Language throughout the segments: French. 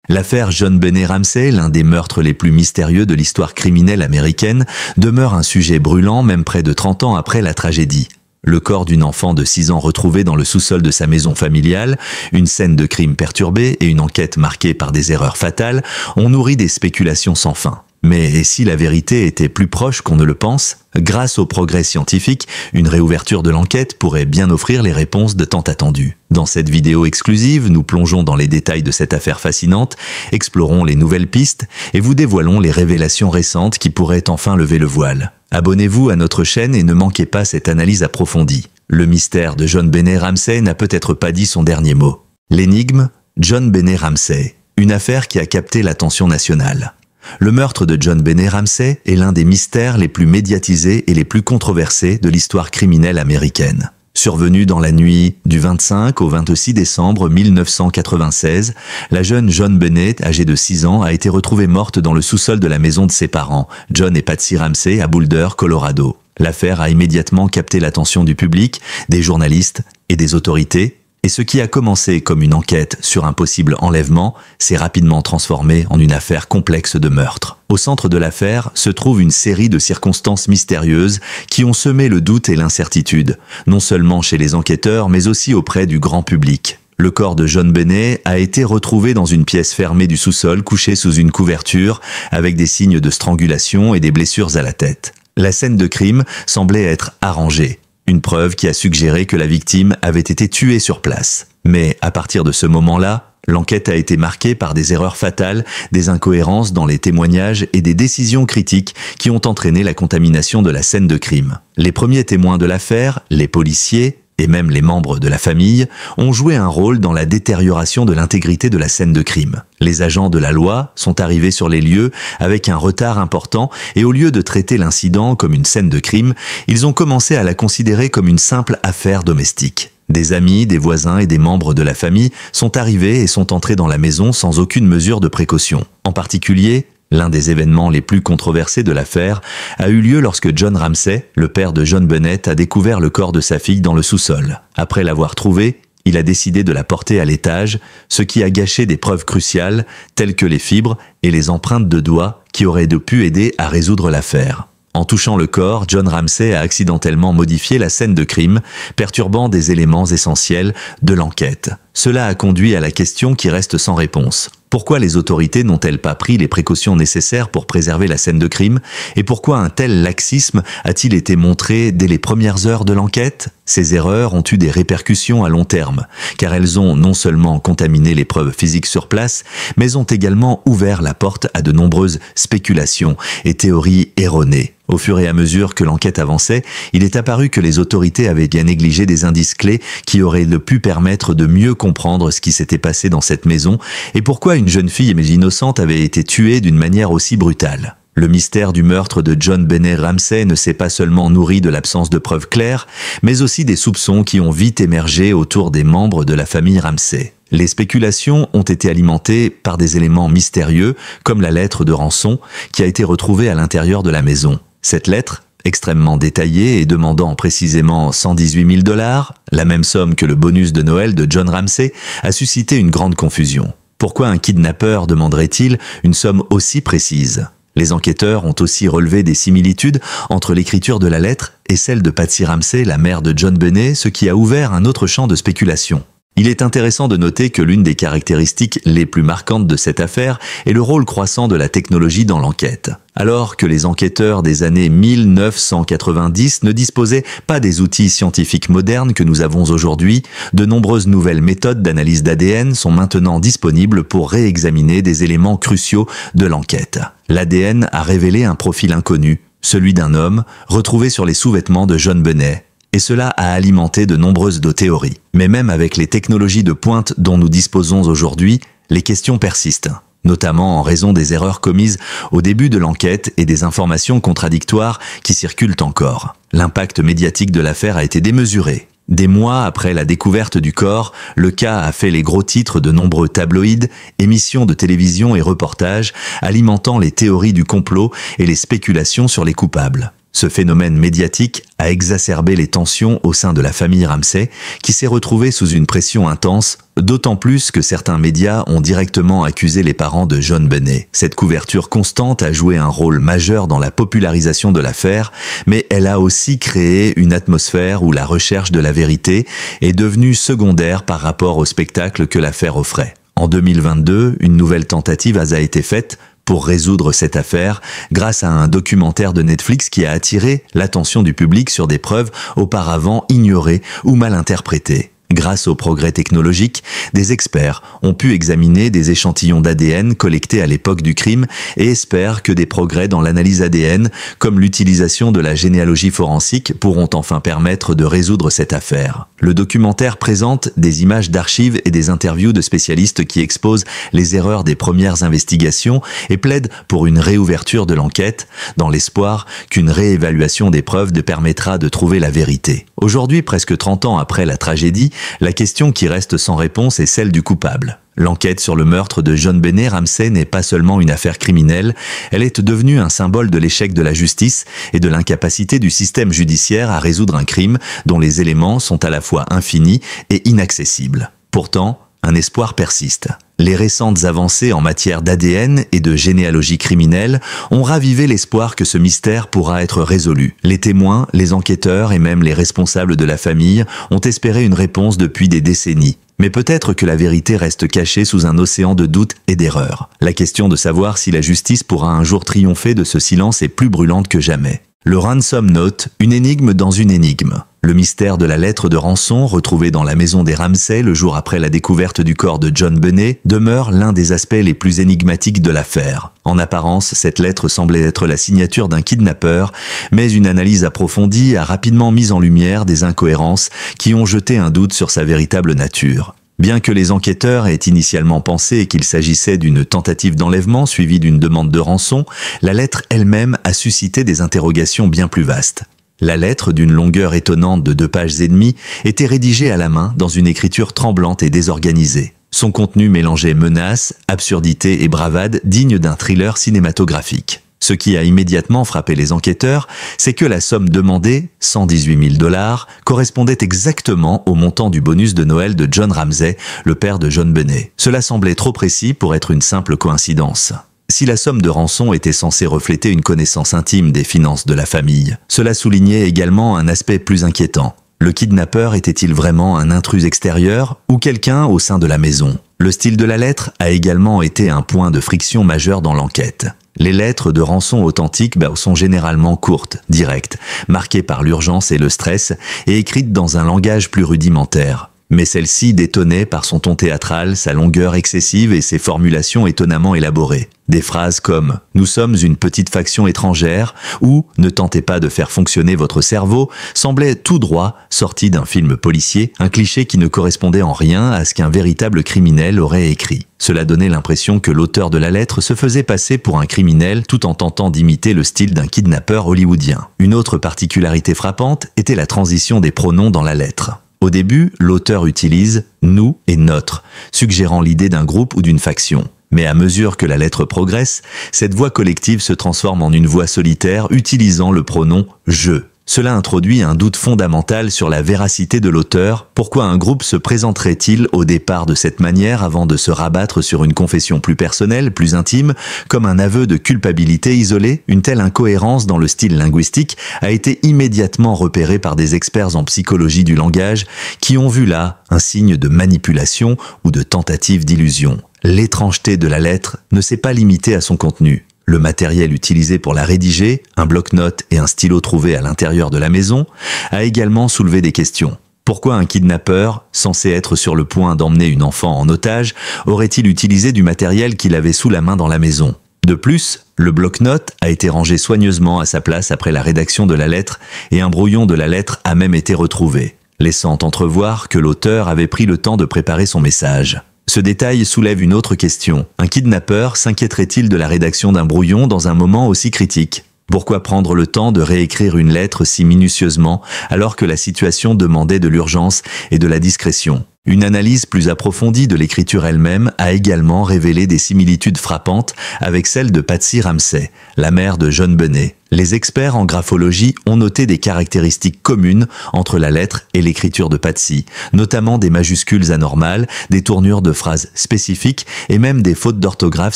L'affaire John Benet Ramsey, l'un des meurtres les plus mystérieux de l'histoire criminelle américaine, demeure un sujet brûlant même près de 30 ans après la tragédie. Le corps d'une enfant de 6 ans retrouvé dans le sous-sol de sa maison familiale, une scène de crime perturbée et une enquête marquée par des erreurs fatales ont nourri des spéculations sans fin. Mais et si la vérité était plus proche qu'on ne le pense? Grâce au progrès scientifique, une réouverture de l'enquête pourrait bien offrir les réponses de tant attendues. Dans cette vidéo exclusive, nous plongeons dans les détails de cette affaire fascinante, explorons les nouvelles pistes et vous dévoilons les révélations récentes qui pourraient enfin lever le voile. Abonnez-vous à notre chaîne et ne manquez pas cette analyse approfondie. Le mystère de John Benet Ramsey n'a peut-être pas dit son dernier mot. L'énigme, John Benet Ramsey, une affaire qui a capté l'attention nationale. Le meurtre de John Benet Ramsey est l'un des mystères les plus médiatisés et les plus controversés de l'histoire criminelle américaine. Survenue dans la nuit du 25 au 26 décembre 1996, la jeune John Benet, âgée de 6 ans, a été retrouvée morte dans le sous-sol de la maison de ses parents, John et Patsy Ramsey, à Boulder, Colorado. L'affaire a immédiatement capté l'attention du public, des journalistes et des autorités, et ce qui a commencé comme une enquête sur un possible enlèvement s'est rapidement transformé en une affaire complexe de meurtre. Au centre de l'affaire se trouve une série de circonstances mystérieuses qui ont semé le doute et l'incertitude, non seulement chez les enquêteurs mais aussi auprès du grand public. Le corps de John Benet a été retrouvé dans une pièce fermée du sous-sol, couché sous une couverture, avec des signes de strangulation et des blessures à la tête. La scène de crime semblait être arrangée. Une preuve qui a suggéré que la victime avait été tuée sur place. Mais à partir de ce moment-là, l'enquête a été marquée par des erreurs fatales, des incohérences dans les témoignages et des décisions critiques qui ont entraîné la contamination de la scène de crime. Les premiers témoins de l'affaire, les policiers et même les membres de la famille, ont joué un rôle dans la détérioration de l'intégrité de la scène de crime. Les agents de la loi sont arrivés sur les lieux avec un retard important et au lieu de traiter l'incident comme une scène de crime, ils ont commencé à la considérer comme une simple affaire domestique. Des amis, des voisins et des membres de la famille sont arrivés et sont entrés dans la maison sans aucune mesure de précaution. En particulier, l'un des événements les plus controversés de l'affaire a eu lieu lorsque John Ramsey, le père de John Benet, a découvert le corps de sa fille dans le sous-sol. Après l'avoir trouvée, il a décidé de la porter à l'étage, ce qui a gâché des preuves cruciales telles que les fibres et les empreintes de doigts qui auraient pu aider à résoudre l'affaire. En touchant le corps, John Ramsey a accidentellement modifié la scène de crime, perturbant des éléments essentiels de l'enquête. Cela a conduit à la question qui reste sans réponse. Pourquoi les autorités n'ont-elles pas pris les précautions nécessaires pour préserver la scène de crime? Et pourquoi un tel laxisme a-t-il été montré dès les premières heures de l'enquête? Ces erreurs ont eu des répercussions à long terme, car elles ont non seulement contaminé les preuves physiques sur place, mais ont également ouvert la porte à de nombreuses spéculations et théories erronées. Au fur et à mesure que l'enquête avançait, il est apparu que les autorités avaient bien négligé des indices clés qui auraient pu permettre de mieux comprendre ce qui s'était passé dans cette maison et pourquoi une jeune fille innocente avait été tuée d'une manière aussi brutale. Le mystère du meurtre de John Benet Ramsey ne s'est pas seulement nourri de l'absence de preuves claires, mais aussi des soupçons qui ont vite émergé autour des membres de la famille Ramsey. Les spéculations ont été alimentées par des éléments mystérieux, comme la lettre de rançon qui a été retrouvée à l'intérieur de la maison. Cette lettre, extrêmement détaillée et demandant précisément 118 000 $, la même somme que le bonus de Noël de John Ramsey, a suscité une grande confusion. Pourquoi un kidnappeur demanderait-il une somme aussi précise? Les enquêteurs ont aussi relevé des similitudes entre l'écriture de la lettre et celle de Patsy Ramsey, la mère de John Benet, ce qui a ouvert un autre champ de spéculation. Il est intéressant de noter que l'une des caractéristiques les plus marquantes de cette affaire est le rôle croissant de la technologie dans l'enquête. Alors que les enquêteurs des années 1990 ne disposaient pas des outils scientifiques modernes que nous avons aujourd'hui, de nombreuses nouvelles méthodes d'analyse d'ADN sont maintenant disponibles pour réexaminer des éléments cruciaux de l'enquête. L'ADN a révélé un profil inconnu, celui d'un homme, retrouvé sur les sous-vêtements de John Benet. Et cela a alimenté de nombreuses théories. Mais même avec les technologies de pointe dont nous disposons aujourd'hui, les questions persistent, notamment en raison des erreurs commises au début de l'enquête et des informations contradictoires qui circulent encore. L'impact médiatique de l'affaire a été démesuré. Des mois après la découverte du corps, le cas a fait les gros titres de nombreux tabloïds, émissions de télévision et reportages, alimentant les théories du complot et les spéculations sur les coupables. Ce phénomène médiatique a exacerbé les tensions au sein de la famille Ramsey, qui s'est retrouvée sous une pression intense d'autant plus que certains médias ont directement accusé les parents de John Benet. Cette couverture constante a joué un rôle majeur dans la popularisation de l'affaire, mais elle a aussi créé une atmosphère où la recherche de la vérité est devenue secondaire par rapport au spectacle que l'affaire offrait. En 2022, une nouvelle tentative a été faite pour résoudre cette affaire grâce à un documentaire de Netflix qui a attiré l'attention du public sur des preuves auparavant ignorées ou mal interprétées. Grâce aux progrès technologiques, des experts ont pu examiner des échantillons d'ADN collectés à l'époque du crime et espèrent que des progrès dans l'analyse ADN, comme l'utilisation de la généalogie forensique, pourront enfin permettre de résoudre cette affaire. Le documentaire présente des images d'archives et des interviews de spécialistes qui exposent les erreurs des premières investigations et plaident pour une réouverture de l'enquête, dans l'espoir qu'une réévaluation des preuves permettra de trouver la vérité. Aujourd'hui, presque 30 ans après la tragédie, la question qui reste sans réponse est celle du coupable. L'enquête sur le meurtre de John Benet Ramsey n'est pas seulement une affaire criminelle, elle est devenue un symbole de l'échec de la justice et de l'incapacité du système judiciaire à résoudre un crime dont les éléments sont à la fois infinis et inaccessibles. Pourtant, un espoir persiste. Les récentes avancées en matière d'ADN et de généalogie criminelle ont ravivé l'espoir que ce mystère pourra être résolu. Les témoins, les enquêteurs et même les responsables de la famille ont espéré une réponse depuis des décennies. Mais peut-être que la vérité reste cachée sous un océan de doutes et d'erreurs. La question de savoir si la justice pourra un jour triompher de ce silence est plus brûlante que jamais. Le ransom note, une énigme dans une énigme. Le mystère de la lettre de rançon, retrouvée dans la maison des Ramsey le jour après la découverte du corps de John Benet, demeure l'un des aspects les plus énigmatiques de l'affaire. En apparence, cette lettre semblait être la signature d'un kidnappeur, mais une analyse approfondie a rapidement mis en lumière des incohérences qui ont jeté un doute sur sa véritable nature. Bien que les enquêteurs aient initialement pensé qu'il s'agissait d'une tentative d'enlèvement suivie d'une demande de rançon, la lettre elle-même a suscité des interrogations bien plus vastes. La lettre, d'une longueur étonnante de 2 pages et demie, était rédigée à la main dans une écriture tremblante et désorganisée. Son contenu mélangeait menaces, absurdité et bravade dignes d'un thriller cinématographique. Ce qui a immédiatement frappé les enquêteurs, c'est que la somme demandée, 118 000 $, correspondait exactement au montant du bonus de Noël de John Ramsey, le père de John Benet. Cela semblait trop précis pour être une simple coïncidence. Si la somme de rançon était censée refléter une connaissance intime des finances de la famille, cela soulignait également un aspect plus inquiétant. Le kidnappeur était-il vraiment un intrus extérieur ou quelqu'un au sein de la maison? Le style de la lettre a également été un point de friction majeur dans l'enquête. Les lettres de rançon authentiques sont généralement courtes, directes, marquées par l'urgence et le stress et écrites dans un langage plus rudimentaire. Mais celle-ci détonnait par son ton théâtral, sa longueur excessive et ses formulations étonnamment élaborées. Des phrases comme « Nous sommes une petite faction étrangère » ou « Ne tentez pas de faire fonctionner votre cerveau » semblaient tout droit sortis d'un film policier, un cliché qui ne correspondait en rien à ce qu'un véritable criminel aurait écrit. Cela donnait l'impression que l'auteur de la lettre se faisait passer pour un criminel tout en tentant d'imiter le style d'un kidnappeur hollywoodien. Une autre particularité frappante était la transition des pronoms dans la lettre. Au début, l'auteur utilise « nous » et « notre », suggérant l'idée d'un groupe ou d'une faction. Mais à mesure que la lettre progresse, cette voix collective se transforme en une voix solitaire utilisant le pronom « je ». Cela introduit un doute fondamental sur la véracité de l'auteur. Pourquoi un groupe se présenterait-il au départ de cette manière avant de se rabattre sur une confession plus personnelle, plus intime, comme un aveu de culpabilité isolé? Une telle incohérence dans le style linguistique a été immédiatement repérée par des experts en psychologie du langage qui ont vu là un signe de manipulation ou de tentative d'illusion. L'étrangeté de la lettre ne s'est pas limitée à son contenu. Le matériel utilisé pour la rédiger, un bloc-notes et un stylo trouvé à l'intérieur de la maison, a également soulevé des questions. Pourquoi un kidnappeur, censé être sur le point d'emmener une enfant en otage, aurait-il utilisé du matériel qu'il avait sous la main dans la maison? De plus, le bloc-notes a été rangé soigneusement à sa place après la rédaction de la lettre et un brouillon de la lettre a même été retrouvé, laissant entrevoir que l'auteur avait pris le temps de préparer son message. Ce détail soulève une autre question. Un kidnappeur s'inquiéterait-il de la rédaction d'un brouillon dans un moment aussi critique? Pourquoi prendre le temps de réécrire une lettre si minutieusement alors que la situation demandait de l'urgence et de la discrétion? Une analyse plus approfondie de l'écriture elle-même a également révélé des similitudes frappantes avec celle de Patsy Ramsey, la mère de John Benet. Les experts en graphologie ont noté des caractéristiques communes entre la lettre et l'écriture de Patsy, notamment des majuscules anormales, des tournures de phrases spécifiques et même des fautes d'orthographe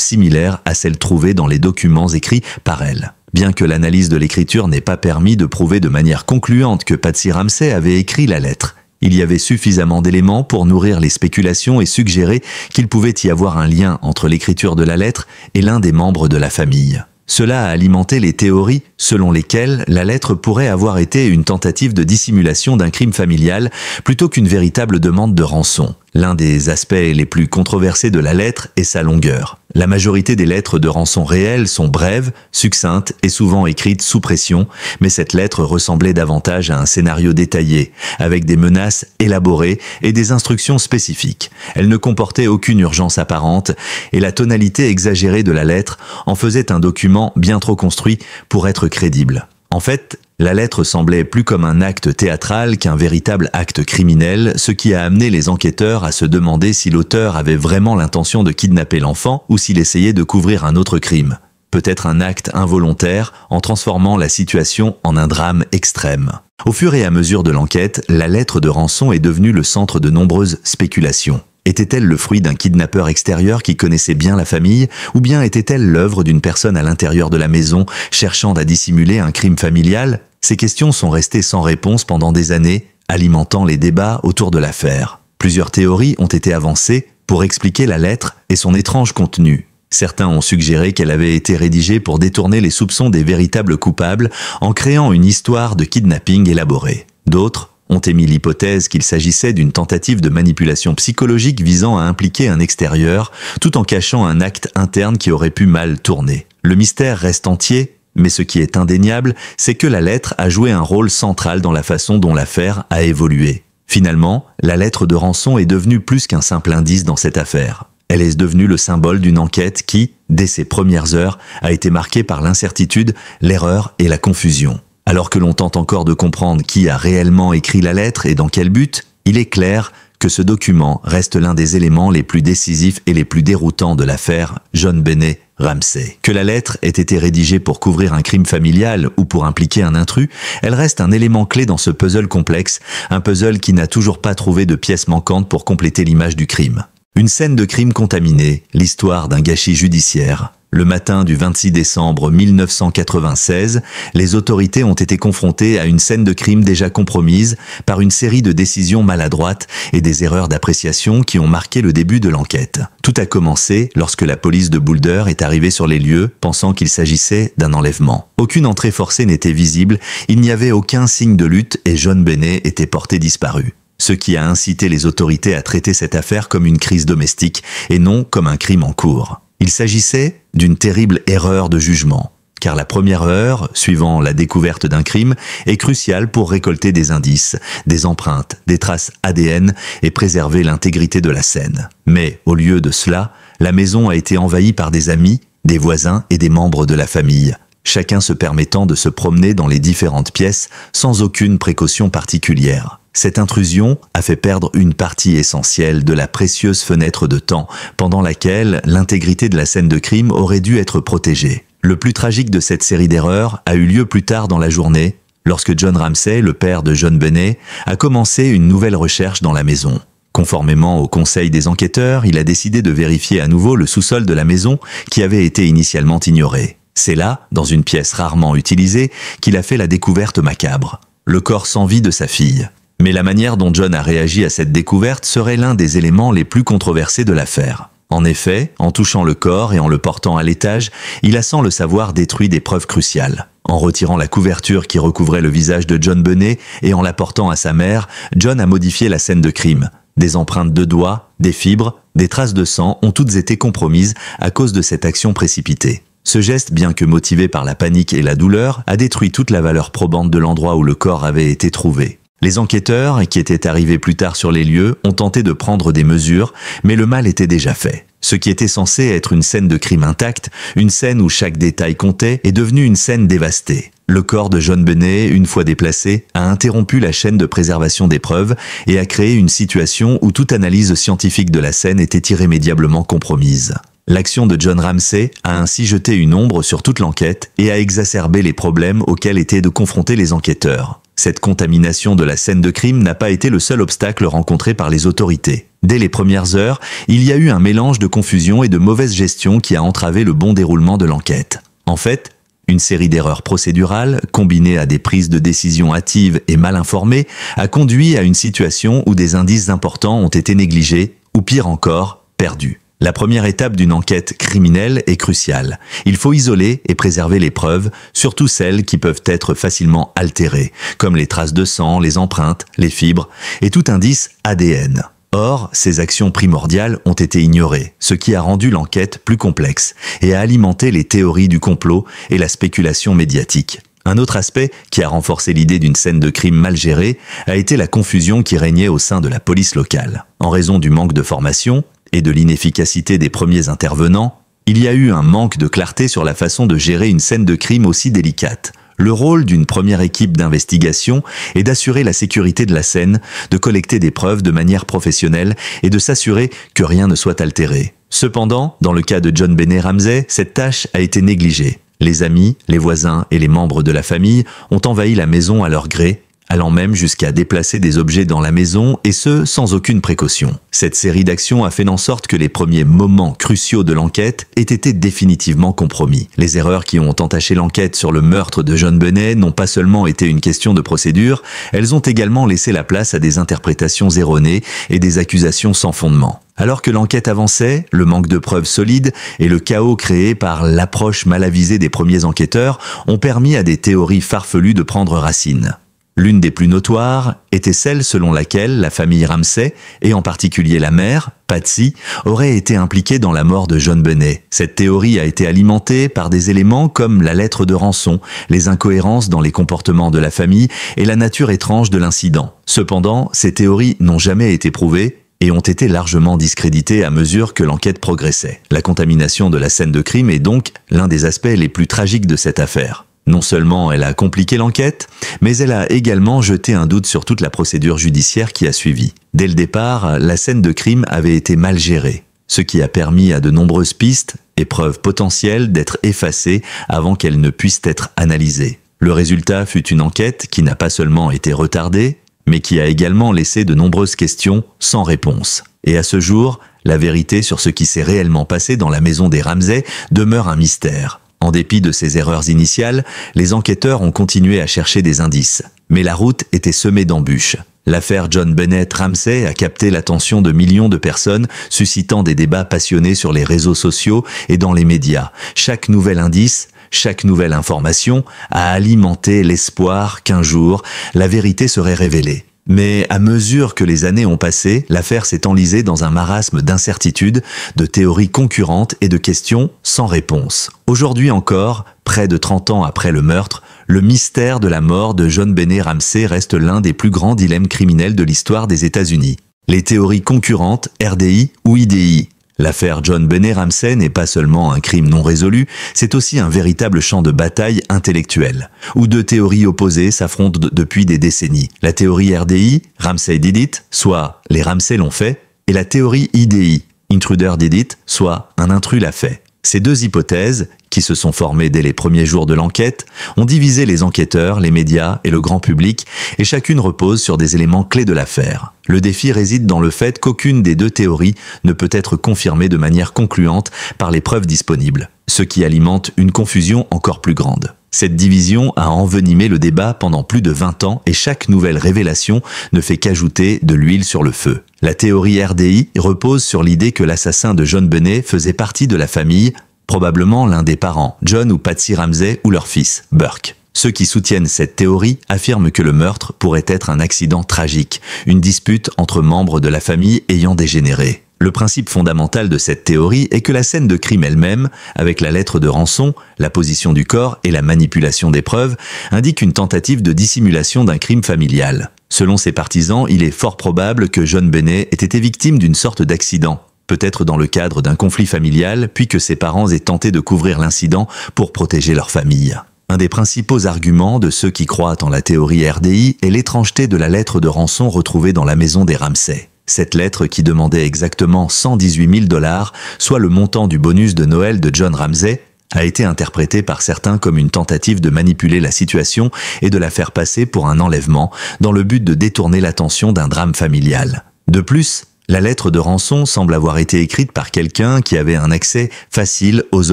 similaires à celles trouvées dans les documents écrits par elle. Bien que l'analyse de l'écriture n'ait pas permis de prouver de manière concluante que Patsy Ramsey avait écrit la lettre, il y avait suffisamment d'éléments pour nourrir les spéculations et suggérer qu'il pouvait y avoir un lien entre l'écriture de la lettre et l'un des membres de la famille. Cela a alimenté les théories selon lesquelles la lettre pourrait avoir été une tentative de dissimulation d'un crime familial plutôt qu'une véritable demande de rançon. L'un des aspects les plus controversés de la lettre est sa longueur. La majorité des lettres de rançon réelles sont brèves, succinctes et souvent écrites sous pression, mais cette lettre ressemblait davantage à un scénario détaillé, avec des menaces élaborées et des instructions spécifiques. Elle ne comportait aucune urgence apparente, et la tonalité exagérée de la lettre en faisait un document bien trop construit pour être crédible. En fait, la lettre semblait plus comme un acte théâtral qu'un véritable acte criminel, ce qui a amené les enquêteurs à se demander si l'auteur avait vraiment l'intention de kidnapper l'enfant ou s'il essayait de couvrir un autre crime. Peut-être un acte involontaire en transformant la situation en un drame extrême. Au fur et à mesure de l'enquête, la lettre de rançon est devenue le centre de nombreuses spéculations. Était-elle le fruit d'un kidnappeur extérieur qui connaissait bien la famille, ou bien était-elle l'œuvre d'une personne à l'intérieur de la maison cherchant à dissimuler un crime familial? Ces questions sont restées sans réponse pendant des années, alimentant les débats autour de l'affaire. Plusieurs théories ont été avancées pour expliquer la lettre et son étrange contenu. Certains ont suggéré qu'elle avait été rédigée pour détourner les soupçons des véritables coupables en créant une histoire de kidnapping élaborée. D'autres ont émis l'hypothèse qu'il s'agissait d'une tentative de manipulation psychologique visant à impliquer un extérieur, tout en cachant un acte interne qui aurait pu mal tourner. Le mystère reste entier, mais ce qui est indéniable, c'est que la lettre a joué un rôle central dans la façon dont l'affaire a évolué. Finalement, la lettre de rançon est devenue plus qu'un simple indice dans cette affaire. Elle est devenue le symbole d'une enquête qui, dès ses premières heures, a été marquée par l'incertitude, l'erreur et la confusion. Alors que l'on tente encore de comprendre qui a réellement écrit la lettre et dans quel but, il est clair que ce document reste l'un des éléments les plus décisifs et les plus déroutants de l'affaire John Benet Ramsey. Que la lettre ait été rédigée pour couvrir un crime familial ou pour impliquer un intrus, elle reste un élément clé dans ce puzzle complexe, un puzzle qui n'a toujours pas trouvé de pièces manquantes pour compléter l'image du crime. Une scène de crime contaminée, l'histoire d'un gâchis judiciaire. Le matin du 26 décembre 1996, les autorités ont été confrontées à une scène de crime déjà compromise par une série de décisions maladroites et des erreurs d'appréciation qui ont marqué le début de l'enquête. Tout a commencé lorsque la police de Boulder est arrivée sur les lieux, pensant qu'il s'agissait d'un enlèvement. Aucune entrée forcée n'était visible, il n'y avait aucun signe de lutte et John Benet était porté disparu. Ce qui a incité les autorités à traiter cette affaire comme une crise domestique et non comme un crime en cours. Il s'agissait d'une terrible erreur de jugement, car la première heure, suivant la découverte d'un crime, est cruciale pour récolter des indices, des empreintes, des traces ADN et préserver l'intégrité de la scène. Mais, au lieu de cela, la maison a été envahie par des amis, des voisins et des membres de la famille, chacun se permettant de se promener dans les différentes pièces sans aucune précaution particulière. Cette intrusion a fait perdre une partie essentielle de la précieuse fenêtre de temps pendant laquelle l'intégrité de la scène de crime aurait dû être protégée. Le plus tragique de cette série d'erreurs a eu lieu plus tard dans la journée, lorsque John Ramsey, le père de John Benet, a commencé une nouvelle recherche dans la maison. Conformément au conseil des enquêteurs, il a décidé de vérifier à nouveau le sous-sol de la maison qui avait été initialement ignoré. C'est là, dans une pièce rarement utilisée, qu'il a fait la découverte macabre. Le corps sans vie de sa fille. Mais la manière dont John a réagi à cette découverte serait l'un des éléments les plus controversés de l'affaire. En effet, en touchant le corps et en le portant à l'étage, il a sans le savoir détruit des preuves cruciales. En retirant la couverture qui recouvrait le visage de John Benet et en l'apportant à sa mère, John a modifié la scène de crime. Des empreintes de doigts, des fibres, des traces de sang ont toutes été compromises à cause de cette action précipitée. Ce geste, bien que motivé par la panique et la douleur, a détruit toute la valeur probante de l'endroit où le corps avait été trouvé. Les enquêteurs, qui étaient arrivés plus tard sur les lieux, ont tenté de prendre des mesures, mais le mal était déjà fait. Ce qui était censé être une scène de crime intacte, une scène où chaque détail comptait, est devenu une scène dévastée. Le corps de John Benet, une fois déplacé, a interrompu la chaîne de préservation des preuves et a créé une situation où toute analyse scientifique de la scène était irrémédiablement compromise. L'action de John Ramsey a ainsi jeté une ombre sur toute l'enquête et a exacerbé les problèmes auxquels étaient de confronter les enquêteurs. Cette contamination de la scène de crime n'a pas été le seul obstacle rencontré par les autorités. Dès les premières heures, il y a eu un mélange de confusion et de mauvaise gestion qui a entravé le bon déroulement de l'enquête. En fait, une série d'erreurs procédurales, combinée à des prises de décision hâtives et mal informées, a conduit à une situation où des indices importants ont été négligés, ou pire encore, perdus. La première étape d'une enquête criminelle est cruciale. Il faut isoler et préserver les preuves, surtout celles qui peuvent être facilement altérées, comme les traces de sang, les empreintes, les fibres et tout indice ADN. Or, ces actions primordiales ont été ignorées, ce qui a rendu l'enquête plus complexe et a alimenté les théories du complot et la spéculation médiatique. Un autre aspect qui a renforcé l'idée d'une scène de crime mal gérée a été la confusion qui régnait au sein de la police locale. En raison du manque de formation et de l'inefficacité des premiers intervenants, il y a eu un manque de clarté sur la façon de gérer une scène de crime aussi délicate. Le rôle d'une première équipe d'investigation est d'assurer la sécurité de la scène, de collecter des preuves de manière professionnelle et de s'assurer que rien ne soit altéré. Cependant, dans le cas de John Benet Ramsey, cette tâche a été négligée. Les amis, les voisins et les membres de la famille ont envahi la maison à leur gré, allant même jusqu'à déplacer des objets dans la maison, et ce, sans aucune précaution. Cette série d'actions a fait en sorte que les premiers moments cruciaux de l'enquête aient été définitivement compromis. Les erreurs qui ont entaché l'enquête sur le meurtre de John Benet n'ont pas seulement été une question de procédure, elles ont également laissé la place à des interprétations erronées et des accusations sans fondement. Alors que l'enquête avançait, le manque de preuves solides et le chaos créé par l'approche mal avisée des premiers enquêteurs ont permis à des théories farfelues de prendre racine. L'une des plus notoires était celle selon laquelle la famille Ramsey, et en particulier la mère, Patsy, aurait été impliquée dans la mort de John Benet. Cette théorie a été alimentée par des éléments comme la lettre de rançon, les incohérences dans les comportements de la famille et la nature étrange de l'incident. Cependant, ces théories n'ont jamais été prouvées et ont été largement discréditées à mesure que l'enquête progressait. La contamination de la scène de crime est donc l'un des aspects les plus tragiques de cette affaire. Non seulement elle a compliqué l'enquête, mais elle a également jeté un doute sur toute la procédure judiciaire qui a suivi. Dès le départ, la scène de crime avait été mal gérée, ce qui a permis à de nombreuses pistes et preuves potentielles d'être effacées avant qu'elles ne puissent être analysées. Le résultat fut une enquête qui n'a pas seulement été retardée, mais qui a également laissé de nombreuses questions sans réponse. Et à ce jour, la vérité sur ce qui s'est réellement passé dans la maison des Ramsey demeure un mystère. En dépit de ces erreurs initiales, les enquêteurs ont continué à chercher des indices. Mais la route était semée d'embûches. L'affaire John Benet Ramsey a capté l'attention de millions de personnes, suscitant des débats passionnés sur les réseaux sociaux et dans les médias. Chaque nouvel indice, chaque nouvelle information a alimenté l'espoir qu'un jour, la vérité serait révélée. Mais à mesure que les années ont passé, l'affaire s'est enlisée dans un marasme d'incertitudes, de théories concurrentes et de questions sans réponse. Aujourd'hui encore, près de 30 ans après le meurtre, le mystère de la mort de John Benet Ramsey reste l'un des plus grands dilemmes criminels de l'histoire des États-Unis. Les théories concurrentes, RDI ou IDI. L'affaire John Benet Ramsey n'est pas seulement un crime non résolu, c'est aussi un véritable champ de bataille intellectuelle, où deux théories opposées s'affrontent depuis des décennies. La théorie RDI, Ramsey did it, soit les Ramsey l'ont fait, et la théorie IDI, Intruder did it, soit un intrus l'a fait. Ces deux hypothèses, qui se sont formées dès les premiers jours de l'enquête, ont divisé les enquêteurs, les médias et le grand public, et chacune repose sur des éléments clés de l'affaire. Le défi réside dans le fait qu'aucune des deux théories ne peut être confirmée de manière concluante par les preuves disponibles, ce qui alimente une confusion encore plus grande. Cette division a envenimé le débat pendant plus de 20 ans et chaque nouvelle révélation ne fait qu'ajouter de l'huile sur le feu. La théorie RDI repose sur l'idée que l'assassin de John Benet faisait partie de la famille, probablement l'un des parents, John ou Patsy Ramsey ou leur fils, Burke. Ceux qui soutiennent cette théorie affirment que le meurtre pourrait être un accident tragique, une dispute entre membres de la famille ayant dégénéré. Le principe fondamental de cette théorie est que la scène de crime elle-même, avec la lettre de rançon, la position du corps et la manipulation des preuves, indique une tentative de dissimulation d'un crime familial. Selon ses partisans, il est fort probable que John Benet ait été victime d'une sorte d'accident, peut-être dans le cadre d'un conflit familial, puis que ses parents aient tenté de couvrir l'incident pour protéger leur famille. Un des principaux arguments de ceux qui croient en la théorie RDI est l'étrangeté de la lettre de rançon retrouvée dans la maison des Ramsay. Cette lettre, qui demandait exactement 118 000 $, soit le montant du bonus de Noël de John Ramsay, a été interprétée par certains comme une tentative de manipuler la situation et de la faire passer pour un enlèvement, dans le but de détourner l'attention d'un drame familial. De plus, la lettre de rançon semble avoir été écrite par quelqu'un qui avait un accès facile aux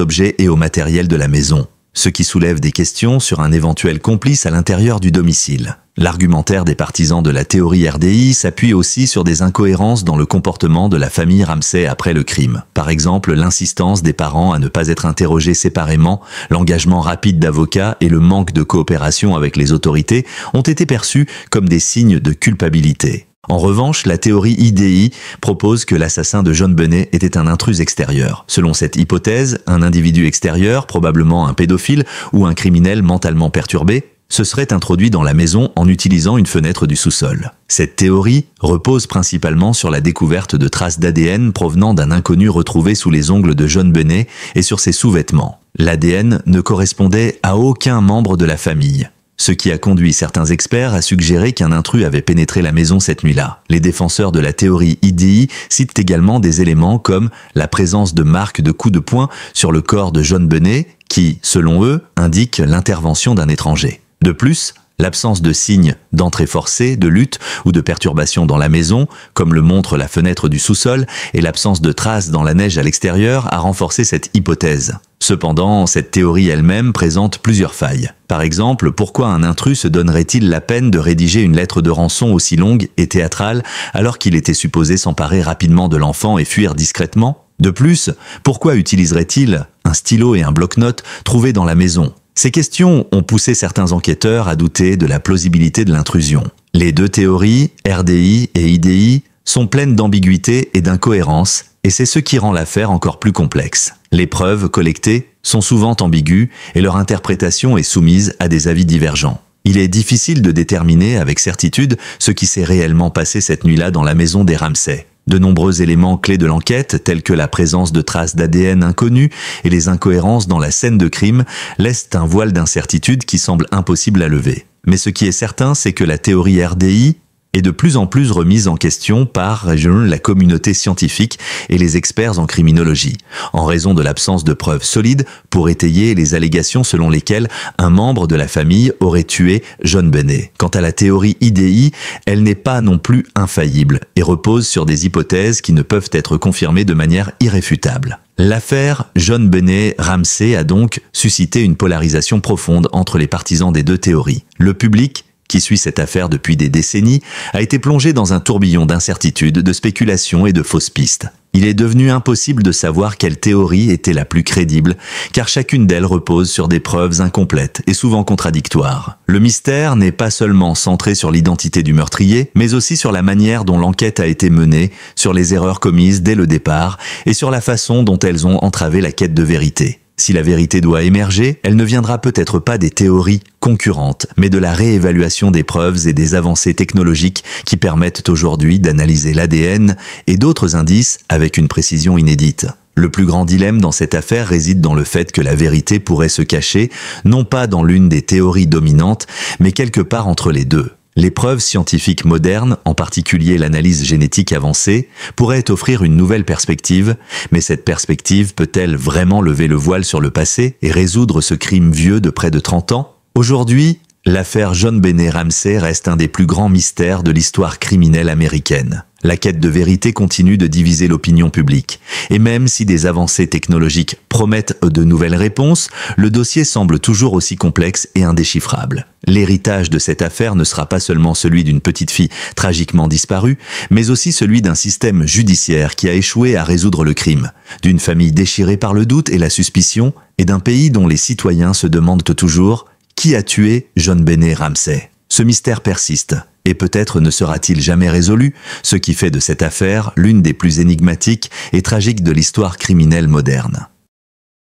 objets et au matériel de la maison, ce qui soulève des questions sur un éventuel complice à l'intérieur du domicile. L'argumentaire des partisans de la théorie RDI s'appuie aussi sur des incohérences dans le comportement de la famille Ramsay après le crime. Par exemple, l'insistance des parents à ne pas être interrogés séparément, l'engagement rapide d'avocats et le manque de coopération avec les autorités ont été perçus comme des signes de culpabilité. En revanche, la théorie IDI propose que l'assassin de John Benet était un intrus extérieur. Selon cette hypothèse, un individu extérieur, probablement un pédophile ou un criminel mentalement perturbé, se serait introduit dans la maison en utilisant une fenêtre du sous-sol. Cette théorie repose principalement sur la découverte de traces d'ADN provenant d'un inconnu retrouvé sous les ongles de John Benet et sur ses sous-vêtements. L'ADN ne correspondait à aucun membre de la famille, ce qui a conduit certains experts à suggérer qu'un intrus avait pénétré la maison cette nuit-là. Les défenseurs de la théorie IDI citent également des éléments comme la présence de marques de coups de poing sur le corps de John Benet qui, selon eux, indiquent l'intervention d'un étranger. De plus, l'absence de signes d'entrée forcée, de lutte ou de perturbation dans la maison, comme le montre la fenêtre du sous-sol, et l'absence de traces dans la neige à l'extérieur a renforcé cette hypothèse. Cependant, cette théorie elle-même présente plusieurs failles. Par exemple, pourquoi un intrus se donnerait-il la peine de rédiger une lettre de rançon aussi longue et théâtrale alors qu'il était supposé s'emparer rapidement de l'enfant et fuir discrètement? De plus, pourquoi utiliserait-il un stylo et un bloc-notes trouvés dans la maison? Ces questions ont poussé certains enquêteurs à douter de la plausibilité de l'intrusion. Les deux théories, RDI et IDI, sont pleines d'ambiguïté et d'incohérence, et c'est ce qui rend l'affaire encore plus complexe. Les preuves collectées sont souvent ambiguës et leur interprétation est soumise à des avis divergents. Il est difficile de déterminer avec certitude ce qui s'est réellement passé cette nuit-là dans la maison des Ramsay. De nombreux éléments clés de l'enquête, tels que la présence de traces d'ADN inconnues et les incohérences dans la scène de crime, laissent un voile d'incertitude qui semble impossible à lever. Mais ce qui est certain, c'est que la théorie RDI est de plus en plus remise en question par la communauté scientifique et les experts en criminologie, en raison de l'absence de preuves solides pour étayer les allégations selon lesquelles un membre de la famille aurait tué John Benet. Quant à la théorie IDI, elle n'est pas non plus infaillible et repose sur des hypothèses qui ne peuvent être confirmées de manière irréfutable. L'affaire John Benet Ramsay a donc suscité une polarisation profonde entre les partisans des deux théories. Le public, qui suit cette affaire depuis des décennies, a été plongé dans un tourbillon d'incertitudes, de spéculations et de fausses pistes. Il est devenu impossible de savoir quelle théorie était la plus crédible, car chacune d'elles repose sur des preuves incomplètes et souvent contradictoires. Le mystère n'est pas seulement centré sur l'identité du meurtrier, mais aussi sur la manière dont l'enquête a été menée, sur les erreurs commises dès le départ et sur la façon dont elles ont entravé la quête de vérité. Si la vérité doit émerger, elle ne viendra peut-être pas des théories concurrentes, mais de la réévaluation des preuves et des avancées technologiques qui permettent aujourd'hui d'analyser l'ADN et d'autres indices avec une précision inédite. Le plus grand dilemme dans cette affaire réside dans le fait que la vérité pourrait se cacher, non pas dans l'une des théories dominantes, mais quelque part entre les deux. Les preuves scientifiques modernes, en particulier l'analyse génétique avancée, pourraient offrir une nouvelle perspective, mais cette perspective peut-elle vraiment lever le voile sur le passé et résoudre ce crime vieux de près de 30 ans? Aujourd'hui, l'affaire John Benet Ramsay reste un des plus grands mystères de l'histoire criminelle américaine. La quête de vérité continue de diviser l'opinion publique. Et même si des avancées technologiques promettent de nouvelles réponses, le dossier semble toujours aussi complexe et indéchiffrable. L'héritage de cette affaire ne sera pas seulement celui d'une petite fille tragiquement disparue, mais aussi celui d'un système judiciaire qui a échoué à résoudre le crime, d'une famille déchirée par le doute et la suspicion, et d'un pays dont les citoyens se demandent toujours « Qui a tué John Benet Ramsay ?» Ce mystère persiste, et peut-être ne sera-t-il jamais résolu, ce qui fait de cette affaire l'une des plus énigmatiques et tragiques de l'histoire criminelle moderne.